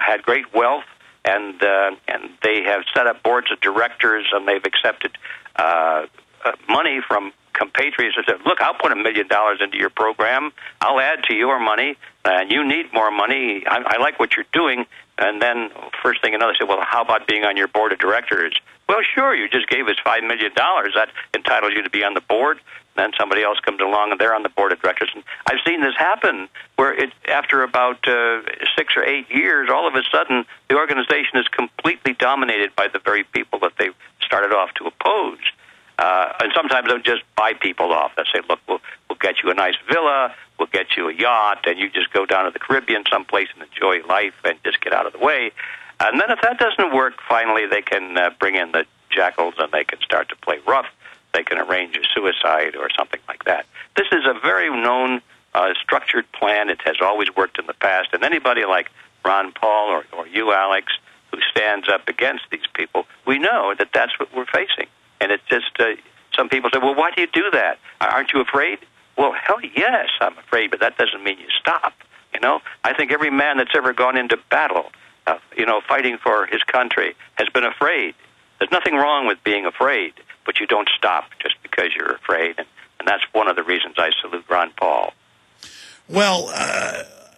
had great wealth, and they have set up boards of directors, and they've accepted money from compatriots and said, look, I'll put $1 million into your program. I'll add to your money, and you need more money. I like what you're doing. And then first thing another said, well, how about being on your board of directors? Well, sure, you just gave us $5 million. That entitles you to be on the board. Then somebody else comes along, and they're on the board of directors. And I've seen this happen, where after about 6 or 8 years, all of a sudden, the organization is completely dominated by the very people that they started off to oppose. And sometimes they'll just buy people off. They'll say, look, we'll get you a nice villa, we'll get you a yacht, and you just go down to the Caribbean someplace and enjoy life and just get out of the way. And then if that doesn't work, finally they can bring in the jackals and they can start to play rough. They can arrange a suicide or something like that. This is a very known structured plan. It has always worked in the past. And anybody like Ron Paul or you, Alex, who stands up against these people, we know that that's what we're facing. And it's just, some people say, well, why do you do that? Aren't you afraid? Well, hell yes, I'm afraid, but that doesn't mean you stop. You know, I think every man that's ever gone into battle, fighting for his country, has been afraid. There's nothing wrong with being afraid, but you don't stop just because you're afraid. And that's one of the reasons I salute Ron Paul. Well,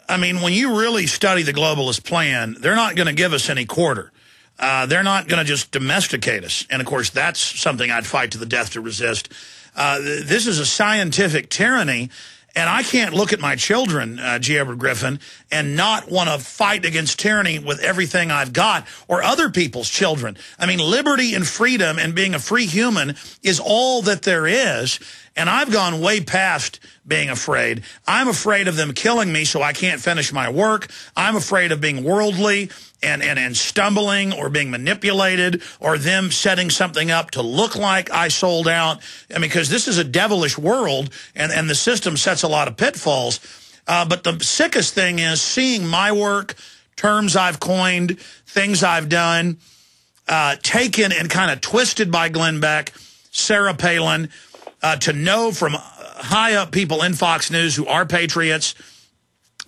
I mean, when you really study the globalist plan, they're not going to give us any quarter. They're not going to just domesticate us. And, of course, that's something I'd fight to the death to resist. This is a scientific tyranny, and I can't look at my children, G. Edward Griffin, and not want to fight against tyranny with everything I've got, or other people's children. I mean, liberty and freedom and being a free human is all that there is, and I've gone way past being afraid. I'm afraid of them killing me so I can't finish my work. I'm afraid of being worldly and stumbling or being manipulated, or them setting something up to look like I sold out. I mean, because this is a devilish world, and the system sets a lot of pitfalls. But the sickest thing is seeing my work, terms I've coined, things I've done, taken and kind of twisted by Glenn Beck, Sarah Palin, to know from high-up people in Fox News who are patriots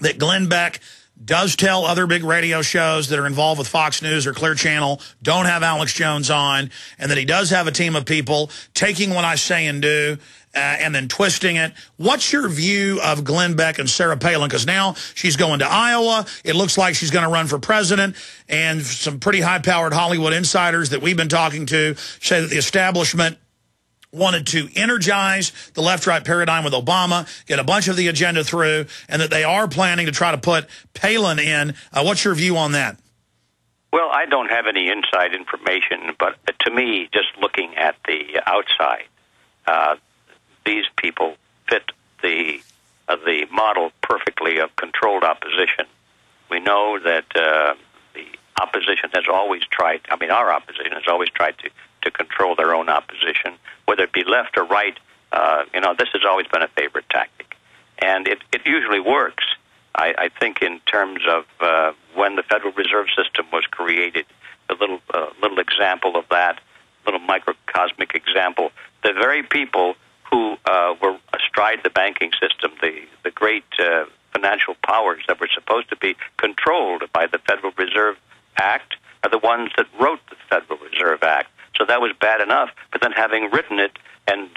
that Glenn Beck does tell other big radio shows that are involved with Fox News or Clear Channel, don't have Alex Jones on, and that he does have a team of people taking what I say and do and then twisting it. What's your view of Glenn Beck and Sarah Palin? Because now she's going to Iowa. It looks like she's going to run for president, and some pretty high-powered Hollywood insiders that we've been talking to say that the establishment wanted to energize the left-right paradigm with Obama, get a bunch of the agenda through, and that they are planning to try to put Palin in. What's your view on that? Well, I don't have any inside information, but to me, just looking at the outside, these people fit the model perfectly of controlled opposition. We know that the opposition has always tried, our opposition has always tried to control their own opposition, whether it be left or right. This has always been a favorite tactic, and it usually works. I think in terms of when the Federal Reserve System was created, a little example of that, little microcosmic example, the very people who were astride the banking system, the great financial powers that were supposed to be controlled by the Federal Reserve Act, are the ones that wrote the Federal Reserve Act. So that was bad enough, but then having written it and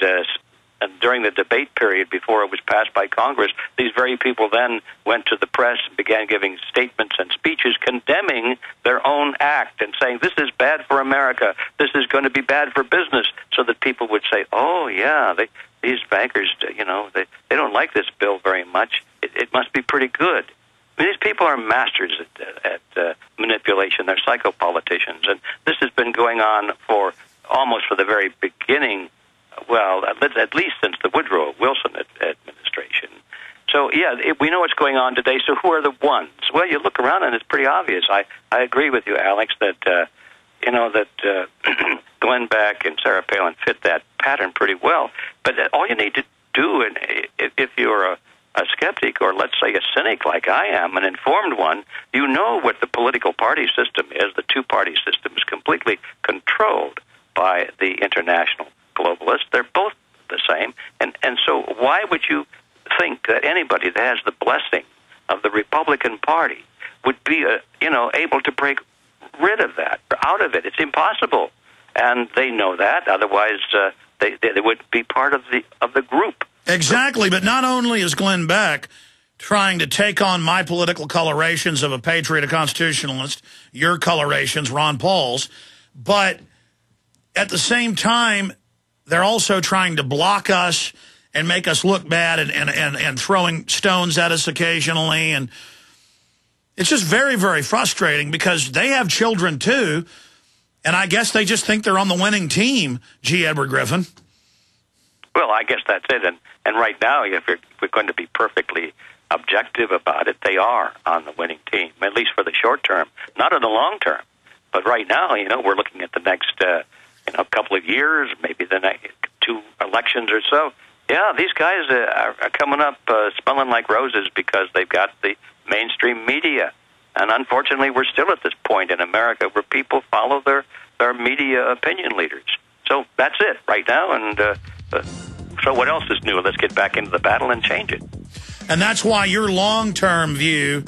during the debate period before it was passed by Congress, these very people then went to the press and began giving statements and speeches condemning their own act and saying, this is bad for America, this is going to be bad for business, so that people would say, oh, yeah, these bankers, they don't like this bill very much. It must be pretty good. These people are masters at manipulation. They're psychopoliticians, and this has been going on for almost for the very beginning, well, at least since the Woodrow Wilson administration. So, yeah, we know what's going on today, so who are the ones? Well, you look around and it's pretty obvious. I agree with you, Alex, that, Glenn Beck and Sarah Palin fit that pattern pretty well. But all you need to do, and if you're a skeptic, or let's say a cynic like I am, an informed one, you know what the political party system is. The two-party system is completely controlled by the international globalists. They're both the same. And so why would you think that anybody that has the blessing of the Republican Party would be, able to break rid of that, out of it. It's impossible, and they know that. Otherwise, they would be part of the group. Exactly, but not only is Glenn Beck trying to take on my political colorations of a patriot, a constitutionalist, your colorations, Ron Paul's, but at the same time, they're also trying to block us and make us look bad and throwing stones at us occasionally. And it's just very, very frustrating because they have children too, and I guess they just think they're on the winning team, G. Edward Griffin. Well, I guess that's it. And right now, if we're going to be perfectly objective about it, they are on the winning team, at least for the short term, not in the long term. But right now, we're looking at the next, couple of years, maybe the next 2 elections or so. Yeah, these guys are coming up smelling like roses because they've got the mainstream media. And unfortunately, we're still at this point in America where people follow their media opinion leaders. So that's it right now. And so what else is new? Let's get back into the battle and change it. And that's why your long-term view,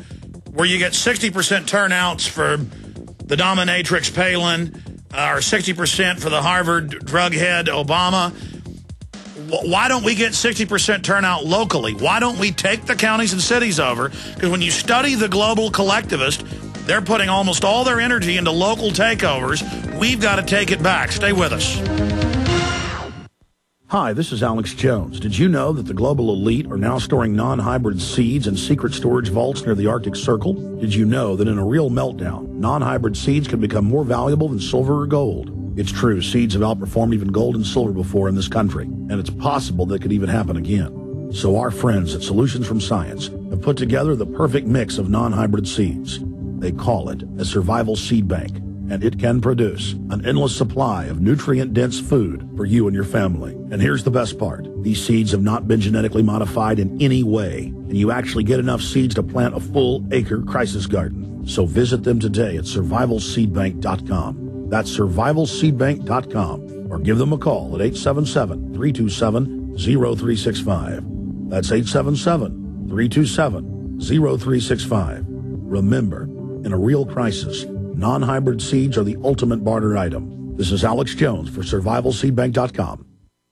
where you get 60% turnouts for the dominatrix Palin, or 60% for the Harvard drug head Obama, why don't we get 60% turnout locally? Why don't we take the counties and cities over? Because when you study the global collectivist, they're putting almost all their energy into local takeovers. We've got to take it back. Stay with us. Hi, this is Alex Jones. Did you know that the global elite are now storing non-hybrid seeds in secret storage vaults near the Arctic Circle? Did you know that in a real meltdown, non-hybrid seeds can become more valuable than silver or gold? It's true, seeds have outperformed even gold and silver before in this country, and it's possible that could even happen again. So our friends at Solutions from Science have put together the perfect mix of non-hybrid seeds. They call it a survival seed bank, and it can produce an endless supply of nutrient-dense food for you and your family. And here's the best part. These seeds have not been genetically modified in any way, and you actually get enough seeds to plant a full-acre crisis garden. So visit them today at survivalseedbank.com. That's survivalseedbank.com, or give them a call at 877-327-0365. That's 877-327-0365. Remember, in a real crisis, non-hybrid seeds are the ultimate barter item. This is Alex Jones for survivalseedbank.com.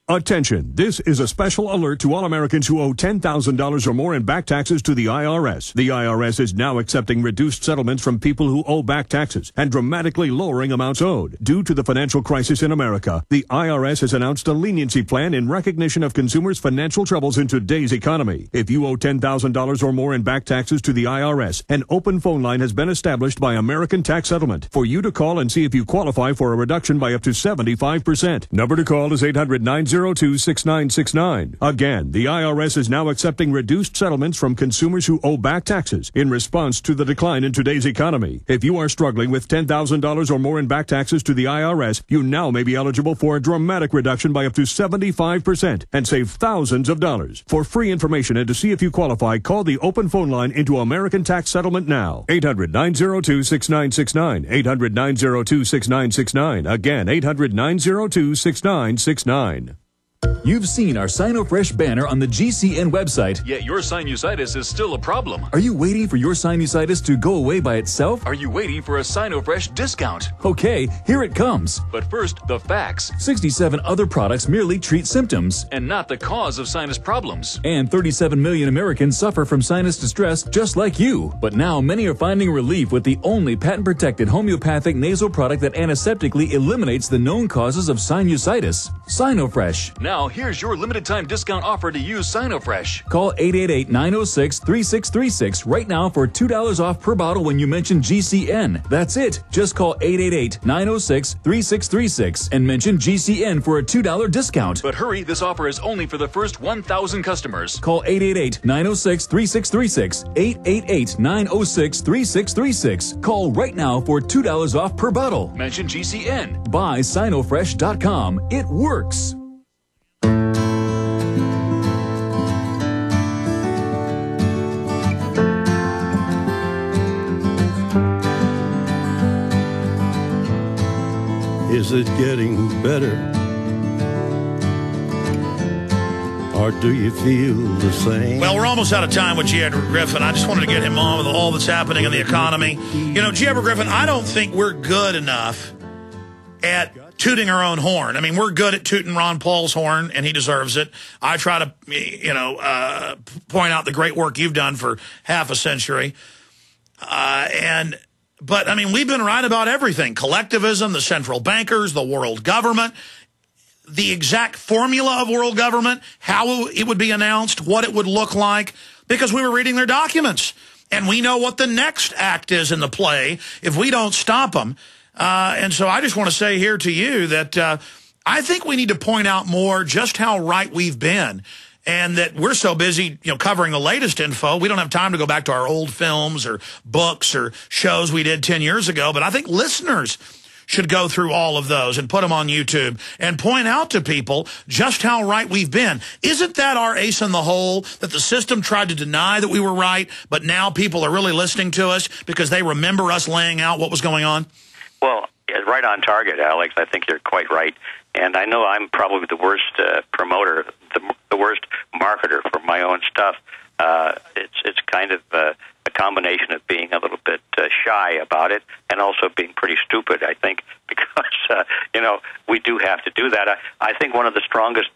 Attention, this is a special alert to all Americans who owe $10,000 or more in back taxes to the IRS. The IRS is now accepting reduced settlements from people who owe back taxes and dramatically lowering amounts owed. Due to the financial crisis in America, the IRS has announced a leniency plan in recognition of consumers' financial troubles in today's economy. If you owe $10,000 or more in back taxes to the IRS, an open phone line has been established by American Tax Settlement for you to call and see if you qualify for a reduction by up to 75%. Number to call is 800-902-6969. Again, the IRS is now accepting reduced settlements from consumers who owe back taxes in response to the decline in today's economy. If you are struggling with $10,000 or more in back taxes to the IRS, you now may be eligible for a dramatic reduction by up to 75% and save thousands of dollars. For free information and to see if you qualify, call the open phone line into American Tax Settlement now. 800-902-6969. 800-902-6969. Again, 800-902-6969. You've seen our SinoFresh banner on the GCN website, yet your sinusitis is still a problem. Are you waiting for your sinusitis to go away by itself? Are you waiting for a SinoFresh discount? Okay, here it comes. But first, the facts. 67 other products merely treat symptoms and not the cause of sinus problems. And 37 million Americans suffer from sinus distress just like you. But now many are finding relief with the only patent-protected homeopathic nasal product that antiseptically eliminates the known causes of sinusitis. SinoFresh. Now, here's your limited time discount offer to use SinoFresh. Call 888-906-3636 right now for $2 off per bottle when you mention GCN. That's it. Just call 888-906-3636 and mention GCN for a $2 discount. But hurry, this offer is only for the first 1,000 customers. Call 888-906-3636. 888-906-3636. Call right now for $2 off per bottle. Mention GCN. Buy SinoFresh.com. It works. Is it getting better? or do you feel the same? Well, we're almost out of time with G. Edward Griffin. I just wanted to get him on with all that's happening in the economy. You know, G. Edward Griffin, I don't think we're good enough at tooting our own horn. I mean, we're good at tooting Ron Paul's horn, and he deserves it. I try to, point out the great work you've done for half a century. But, I mean, we've been right about everything. Collectivism, the central bankers, the world government, the exact formula of world government, how it would be announced, what it would look like, because we were reading their documents. And we know what the next act is in the play if we don't stop them. And so I just want to say here to you that I think we need to point out more just how right we've been, and that we're so busy, covering the latest info. We don't have time to go back to our old films or books or shows we did 10 years ago. But I think listeners should go through all of those and put them on YouTube and point out to people just how right we've been. Isn't that our ace in the hole, that the system tried to deny that we were right, but now people are really listening to us because they remember us laying out what was going on? Well, right on target, Alex. I think you're quite right. And I know I'm probably the worst promoter, the worst marketer for my own stuff. It's kind of a combination of being a little bit shy about it and also being pretty stupid, I think, because, we do have to do that. I think one of the strongest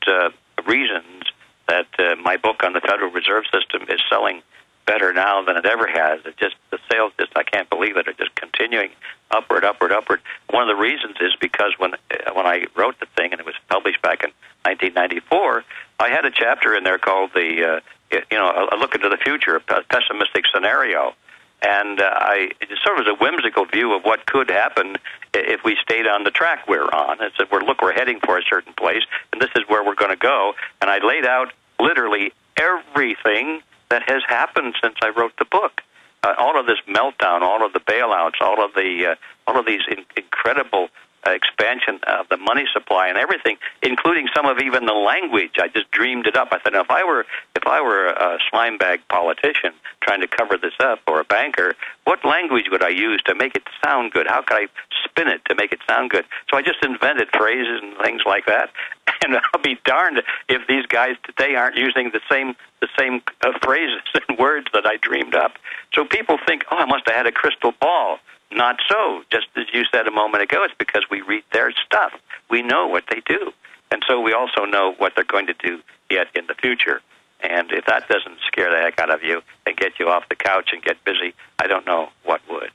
reasons that my book on the Federal Reserve System is selling better now than it ever has. The sales I can't believe it, are just continuing upward. One of the reasons is because when I wrote the thing, and it was published back in 1994, I had a chapter in there called a look into the future, a pessimistic scenario. And it sort of was a whimsical view of what could happen if we stayed on the track we're on. It said, we're heading for a certain place, and this is where we're going to go. And I laid out literally everything that has happened since I wrote the book. All of this meltdown, all of the bailouts, all of these incredible expansion of the money supply and everything, including some of even the language. I just dreamed it up. I said, now, if I were a slime bag politician trying to cover this up, or a banker, what language would I use to make it sound good? How could I spin it to make it sound good? So I just invented phrases and things like that. And I'll be darned if these guys today aren't using the same phrases and words that I dreamed up. So people think, I must have had a crystal ball. Not so. Just as you said a moment ago, it's because we read their stuff. We know what they do. And so we also know what they're going to do yet in the future. And if that doesn't scare the heck out of you and get you off the couch and get busy, I don't know what would.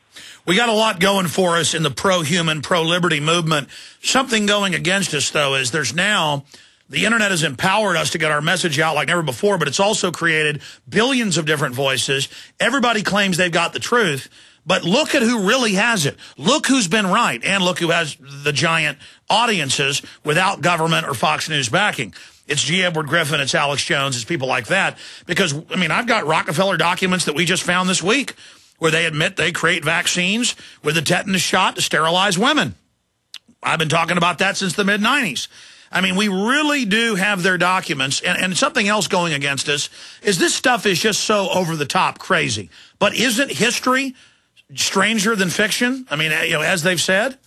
We got a lot going for us in the pro-human, pro-liberty movement. Something going against us, though, is there's now, the internet has empowered us to get our message out like never before, but it's also created billions of different voices. Everybody claims they've got the truth, but look at who really has it. Look who's been right, and look who has the giant audiences without government or Fox News backing. It's G. Edward Griffin, it's Alex Jones, it's people like that. Because, I've got Rockefeller documents that we just found this week where they admit they create vaccines with a tetanus shot to sterilize women. I've been talking about that since the mid-'90s. We really do have their documents. And something else going against us is this stuff is just so over-the-top crazy. But isn't history stranger than fiction? As they've said?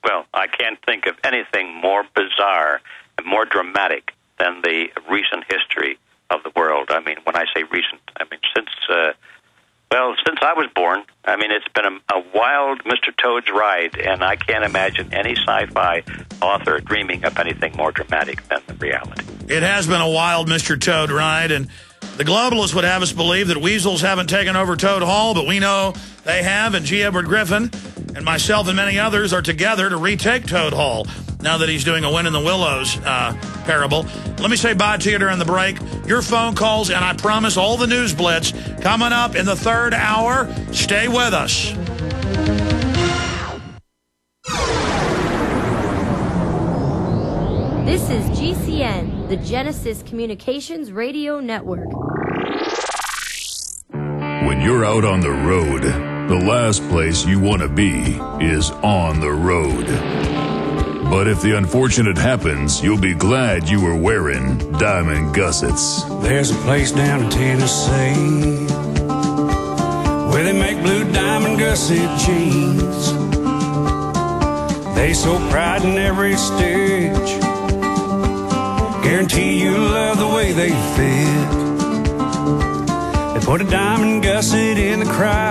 Well, I can't think of anything more bizarre and more dramatic than the recent history of the world. When I say recent, since I was born, it's been a wild Mr. Toad's ride, and I can't imagine any sci-fi author dreaming of anything more dramatic than the reality. It has been a wild Mr. Toad ride, and the globalists would have us believe that weasels haven't taken over Toad Hall, but we know they have, and G. Edward Griffin and myself and many others are together to retake Toad Hall now that he's doing a Win in the Willows parable. Let me say bye to you during the break. Your phone calls, and I promise all the news blitz coming up in the third hour. Stay with us. This is GCN, the Genesis Communications Radio Network. When you're out on the road, the last place you want to be is on the road. But if the unfortunate happens, you'll be glad you were wearing diamond gussets. There's a place down in Tennessee where they make blue diamond gusset jeans. They so pride in every stitch, guarantee you love the way they fit. They put a diamond gusset in the crowd.